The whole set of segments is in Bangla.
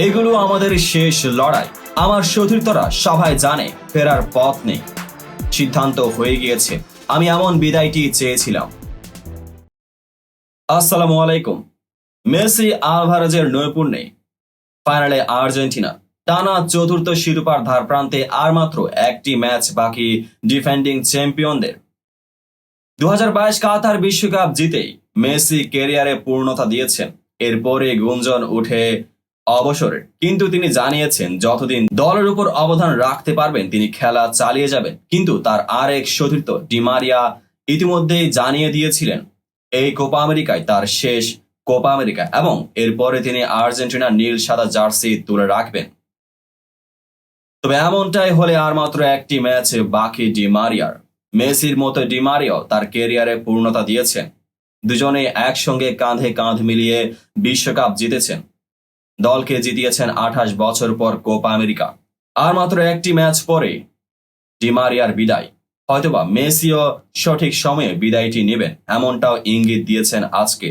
এগুলো আমাদের শেষ লড়াই। আমার সতীর্থরা সবাই জানে ফেরার পথ নেই, সিদ্ধান্ত হয়ে গিয়েছে। আমি এমন বিদায়টি চেয়েছিলাম। আসসালামু আলাইকুম। মেসি আলভারেজের নৈপুণ্যে ফাইনালে আর্জেন্টিনা টানা চতুর্থ শিরোপার ধারপ্রান্তে আর মাত্র একটি ম্যাচ বাকি ডিফেন্ডিং চ্যাম্পিয়নদের। 2022 কাতার বিশ্বকাপ জিতেই মেসি ক্যারিয়ারে পূর্ণতা দিয়েছেন। এরপরে গুঞ্জন উঠে অবসরের, কিন্তু তিনি জানিয়েছেন যতদিন দলের উপর অবদান রাখতে পারবেন তিনি খেলা চালিয়ে যাবেন। কিন্তু তার আরেক সতীর্থ ডি মারিয়া ইতিমধ্যেই জানিয়ে দিয়েছিলেন এই কোপা আমেরিকায় তার শেষ কোপা আমেরিকা, এবং এরপরে তিনি আর্জেন্টিনার নীল সাদা জার্সি তুলে রাখবেন। তবে এমনটাই হলে আর মাত্র একটি ম্যাচ বাকি ডি মারিয়ার। মেসির মতো ডি মারিয়াও তার ক্যারিয়ারে পূর্ণতা দিয়েছেন। দুজনে একসঙ্গে কাঁধে কাঁধ মিলিয়ে বিশ্বকাপ জিতেছেন, দলকে জিতিয়েছেন 28 বছর পর কোপা আমেরিকা। আর মাত্র একটি ম্যাচ পরে ডি মারিয়ার বিদায়। হয়তোবা মেসিও সঠিক সময়ে বিদায়টি নেবেন, এমনটাও ইঙ্গিত দিয়েছেন আজকে।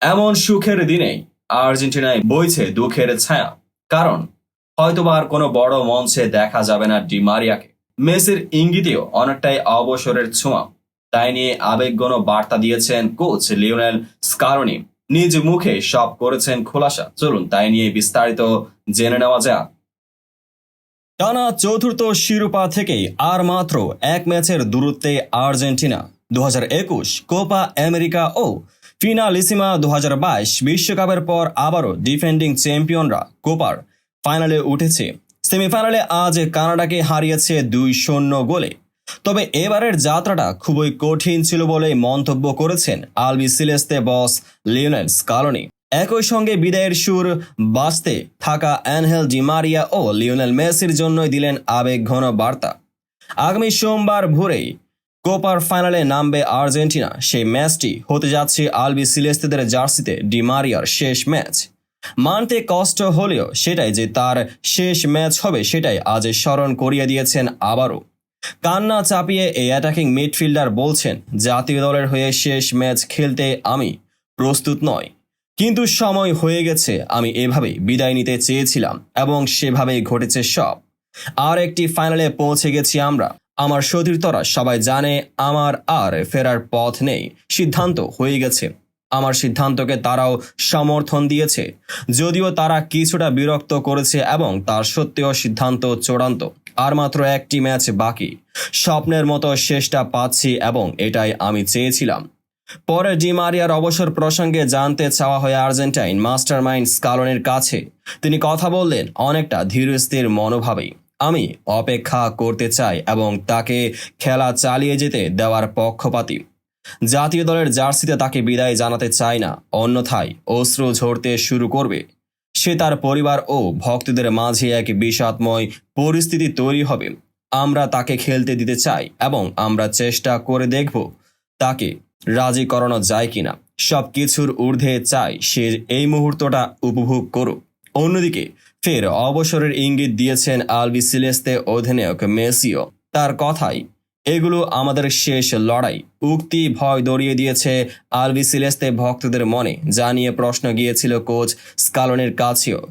এমন সুখের দিনেই আর্জেন্টিনায় বইছে দুঃখের ছায়া, কারণ হয়তোবা আর কোনো বড় মঞ্চে দেখা যাবে না ডি মারিয়াকে। মেসির ইঙ্গিতেও অনেকটাই অবসরের ছোঁয়া, তাই নিয়ে আবেগঘন বার্তা দিয়েছেন কোচ লিওনেল স্কালোনি। নিজ মুখে সব করেছেন খোলাসা। চলুন তাই নিয়ে বিস্তারিত জেনে নেওয়া যাক। টানা চতুর্থ শিরোপা থেকেই আর মাত্র এক ম্যাচের দূরত্বে আর্জেন্টিনা। 2021 কোপা আমেরিকা ও ফিনালিসিমা 2022 বিশ্বকাপের পর আবারও ডিফেন্ডিং চ্যাম্পিয়নরা কোপার ফাইনালে উঠেছে। সেমিফাইনালে আজ কানাডাকে হারিয়েছে 2-0 গোলে। তবে এবারের যাত্রাটা খুবই কঠিন ছিল বলে মন্তব্য করেছেন আলবিসেলেস্তে বস লিওনেল স্কালোনি। একই সঙ্গে বিদায়ের সুর বাজতে থাকা অ্যানহেল ডি মারিয়া ও লিওনেল মেসির জন্যই দিলেন আবেগঘন বার্তা। আগামী সোমবার ভোরেই কোপার ফাইনালে নামবে আর্জেন্টিনা। সেই ম্যাচটি হতে যাচ্ছে আলবিসেলেস্তেদের জার্সিতে ডি মারিয়ার শেষ ম্যাচ। মানতে কষ্ট হলেও সেটাই যে তার শেষ ম্যাচ হবে সেটাই আজ স্মরণ করিয়ে দিয়েছেন আবারও। কান্না চাপিয়ে এই অ্যাটাকিং মিডফিল্ডার বলছেন, জাতীয় দলের হয়ে শেষ ম্যাচ খেলতে আমি প্রস্তুত নই, কিন্তু সময় হয়ে গেছে। আমি এভাবেই বিদায় নিতে চেয়েছিলাম এবং সেভাবেই ঘটেছে সব। আর একটি ফাইনালে পৌঁছে গেছি আমরা। আমার সতীর্থরা সবাই জানে আমার আর ফেরার পথ নেই, সিদ্ধান্ত হয়ে গেছে। আমার সিদ্ধান্তকে তারাও সমর্থন দিয়েছে, যদিও তারা কিছুটা বিরক্ত করেছে, এবং তার সত্ত্বেও সিদ্ধান্ত চূড়ান্ত। আর মাত্র একটি ম্যাচ বাকি। স্বপ্নের মতো শেষটা পাচ্ছি এবং এটাই আমি চেয়েছিলাম। পরে ডি মারিয়ার অবসর প্রসঙ্গে জানতে চাওয়া হয় আর্জেন্টাইন মাস্টারমাইন্ড স্কালোনির কাছে। তিনি কথা বললেন অনেকটা ধীরস্থির মনোভাবেই। আমি অপেক্ষা করতে চাই এবং তাকে খেলা চালিয়ে যেতে দেওয়ার পক্ষপাতী। জাতীয় দলের জার্সিতে তাকে বিদায় জানাতে চায় না, অন্যথায় অশ্রু ঝরতে শুরু করবে। সে তার পরিবার ও ভক্তদের মাঝে এক বিষাদময় পরিস্থিতি তৈরি হবে। আমরা তাকে খেলতে দিতে চাই এবং আমরা চেষ্টা করে দেখব তাকে রাজি করানো যায় কিনা। সব কিছুর ঊর্ধ্বে চাই সে এই মুহূর্তটা উপভোগ করুক। অন্যদিকে ফের অবসরের ইঙ্গিত দিয়েছেন আলবিসেলেস্তে অধিনায়ক মেসিও। তার কথাই এগুলো আমাদের শেষ লড়াই উক্তি ভয় দড়িয়ে দিয়েছে আলবিসেলেস্তে ভক্তদের মনে, জানিয়ে প্রশ্ন গিয়েছিল কোচ স্কালোনির কাছেও।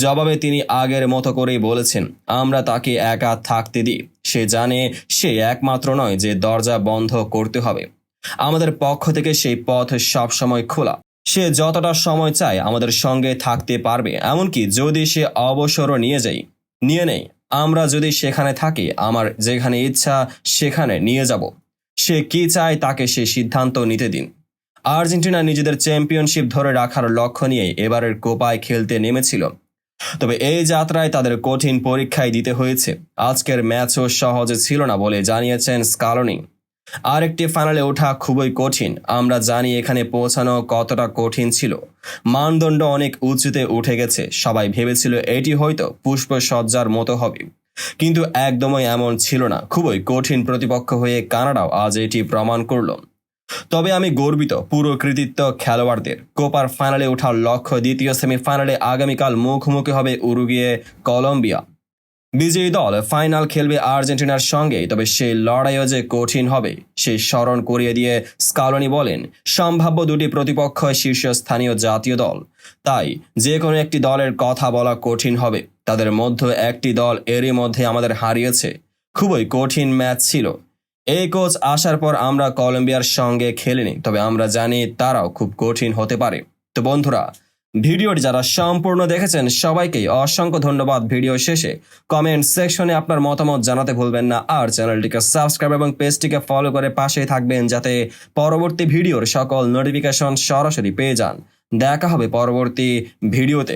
জবাবে তিনি আগের মতো করেই বলেছেন, আমরা তাকে একা থাকতে দিই। সে জানে সে একমাত্র নয় যে দরজা বন্ধ করতে হবে। আমাদের পক্ষ থেকে সেই পথ সবসময় খোলা। সে যতটা সময় চায় আমাদের সঙ্গে থাকতে পারবে, এমনকি যদি সে অবসরও নিয়ে নেই। আমরা যদি সেখানে থাকি, আমার যেখানে ইচ্ছা সেখানে নিয়ে যাব। সে কি চায় তাকে সে সিদ্ধান্ত নিতে দিন। আর্জেন্টিনা নিজেদের চ্যাম্পিয়নশিপ ধরে রাখার লক্ষ্য নিয়ে এবারের কোপায় খেলতে নেমেছিল। তবে এই যাত্রায় তাদের কঠিন পরীক্ষায় দিতে হয়েছে। আজকের ম্যাচও সহজ ছিল না বলে জানিয়েছেন স্কালোনি। আরেকটি ফাইনালে ওঠা খুবই কঠিন। আমরা জানি এখানে পৌঁছানো কতটা কঠিন ছিল। মানদণ্ড অনেক উঁচুতে উঠে গেছে। সবাই ভেবেছিল এটি হয়তো পুষ্পসজ্জার মতো হবে, কিন্তু একদমই এমন ছিল না। খুবই কঠিন প্রতিপক্ষ হয়ে কানাডাও আজ এটি প্রমাণ করল। তবে আমি গর্বিত পুরো কৃতিত্ব খেলোয়াড়দের। কোপার ফাইনালে ওঠার লক্ষ্য। দ্বিতীয় সেমিফাইনালে আগামীকাল মুখোমুখি হবে উরুগুয়ে কলম্বিয়া। বিজয়ী দল ফাইনাল খেলবে আর্জেন্টিনার সঙ্গে, তবে সেই লড়াইও যে কঠিন হবে সেই স্মরণ করিয়ে দিয়ে স্কালোনি বলেন, সম্ভাব্য দুটি প্রতিপক্ষ শীর্ষস্থানীয় জাতীয় দল, তাই যে কোনো একটি দলের কথা বলা কঠিন হবে। তাদের মধ্যে একটি দল এরই মধ্যে আমাদের হারিয়েছে, খুবই কঠিন ম্যাচ ছিল। এই কোচ আসার পর আমরা কলম্বিয়ার সঙ্গে খেলিনি, তবে আমরা জানি তারাও খুব কঠিন হতে পারে। তো বন্ধুরা, ভিডিওটি যারা সম্পূর্ণ দেখেছেন সবাইকেই অসংখ্য ধন্যবাদ। ভিডিও শেষে কমেন্ট সেকশনে আপনার মতামত জানাতে ভুলবেন না, আর চ্যানেলটিকে সাবস্ক্রাইব এবং পেজটিকে ফলো করে পাশেই থাকবেন যাতে পরবর্তী ভিডিওর সকল নোটিফিকেশন সরাসরি পেয়ে যান। দেখা হবে পরবর্তী ভিডিওতে।